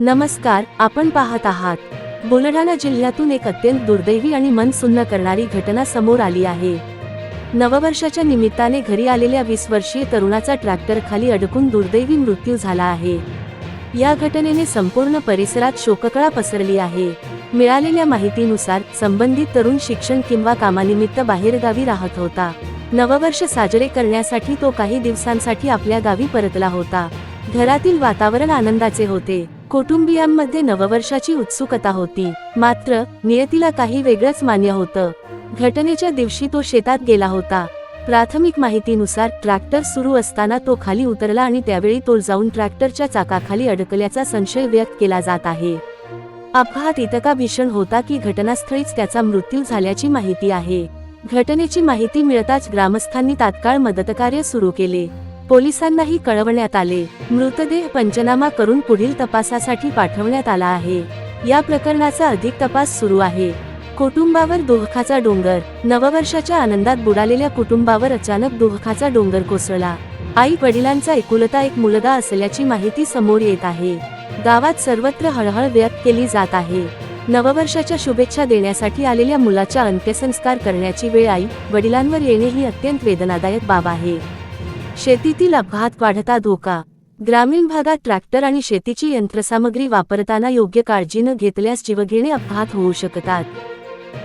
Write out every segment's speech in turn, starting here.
नमस्कार, आपण पाहत आहात बुलढाणा जिल्ह्यातून एक अत्यंत दुर्दैवी आणि मन सुन्न करणारी घटना समोर आली आहे। नववर्षाच्या निमित्ताने घरी आलेल्या 20 वर्षीय तरुणाचा ट्रॅक्टर खाली अडकून दुर्दैवी मृत्यू झाला आहे। या घटनेने संपूर्ण परिसरात शोककळा पसरली आहे। मिळालेल्या माहितीनुसार संबंधित तरुण शिक्षण किंवा कामानिमित्त बाहेरगावी राहत होता। नववर्ष साजरे करण्यासाठी तो काही दिवसांसाठी आपल्या गावी परतला होता। घरातील वातावरण आनंदाचे होते। कुटुंबियांमध्ये नववर्षाची उत्सुकता होती, मात्र नियतीला काही वेगळंच मान्य होतं। घटनेच्या दिवशी तो शेतात गेला होता। प्राथमिक माहितीनुसार ट्रॅक्टर सुरू असताना तो खाली उतरला आणि त्यावेळी तो जाऊन ट्रॅक्टरच्या चाकाखाली अडकल्याचा संशय व्यक्त केला जात आहे। अपघात इतका भीषण होता की घटनास्थळीच त्याचा मृत्यू झाल्याची माहिती आहे। घटनेची माहिती मिळताच ग्रामस्थांनी तात्काळ मदतकार्य सुरू केले। पोलिसांनाही कळवण्यात आले। मृतदेह पंचनामा करून पुढील तपासासाठी पाठवण्यात आला आहे। या प्रकरणाचा अधिक तपास सुरू आहे। कुटुंबावर दुःखाचा डोंगर। नववर्षाच्या आनंदात बुडालेल्या कुटुंबावर अचानक दुःखाचा डोंगर कोसळला। आई वडिलांचा एकुलता एक मुलगा असल्याची माहिती समोर येत आहे। गावात सर्वत्र हळहळ व्यक्त केली जात आहे। नववर्षाच्या शुभेच्छा देण्यासाठी आलेल्या मुलाच्या अंत्यसंस्कार करण्याची वेळ आई वडिलांवर येणे ही अत्यंत वेदनादायक बाब आहे। शेतीतील अपघात वाढता धोका। ग्रामीण भागात ट्रॅक्टर आणि शेतीची यंत्रसामग्री वापरताना योग्य काळजी न घेतल्यास जीवघेणे अपघात होऊ शकतात।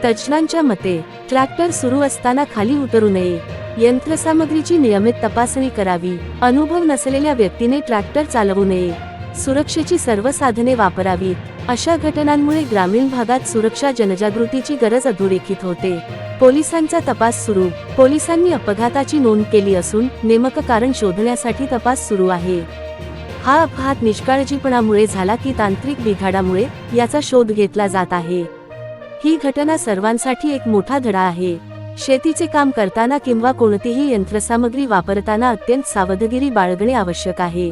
तज्ज्ञांच्या मते ट्रॅक्टर सुरू असताना खाली उतरू नये, यंत्रसामग्रीची नियमित तपासणी करावी, अनुभव नसलेल्या व्यक्तीने ट्रॅक्टर चालवू नये, सुरक्षेची सर्व साधने वापरावीत। अशा घटनांमुळे ग्रामीण भागात सुरक्षा जनजागृतीची गरज अधोरेखित होते। पोलिसांचा तपास सुरू। पोलिसांनी अपघाताची नोंद केली असून नेमकं कारण शोधण्यासाठी तपास सुरू आहे। हा अपघात निष्काळजीपणामुळे झाला की तांत्रिक बिघाडामुळे याचा शोध घेतला जात आहे। ही घटना सर्वांसाठी एक मोठा धडा आहे। शेतीचे काम करताना किंवा कोणतीही यंत्रसामग्री वापरताना अत्यंत सावधगिरी बाळगणे आवश्यक आहे।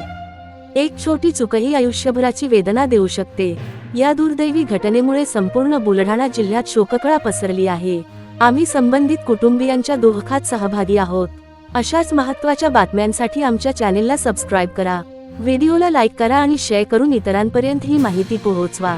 एक छोटी चूकही आयुष्यभराची वेदना देऊ शकते। या दुर्दैवी घटनेमुळे संपूर्ण बुलढाणा जिल्ह्यात शोककळा पसरली आहे। आम्ही संबंधित कुटुंबियांच्या दुःखात सहभागी आहोत। अशाच महत्त्वाच्या बातम्यांसाठी आमच्या चॅनेलला सबस्क्राईब करा, व्हिडिओला लाईक करा आणि शेअर करून इतरांपर्यंत ही माहिती पोहोचवा।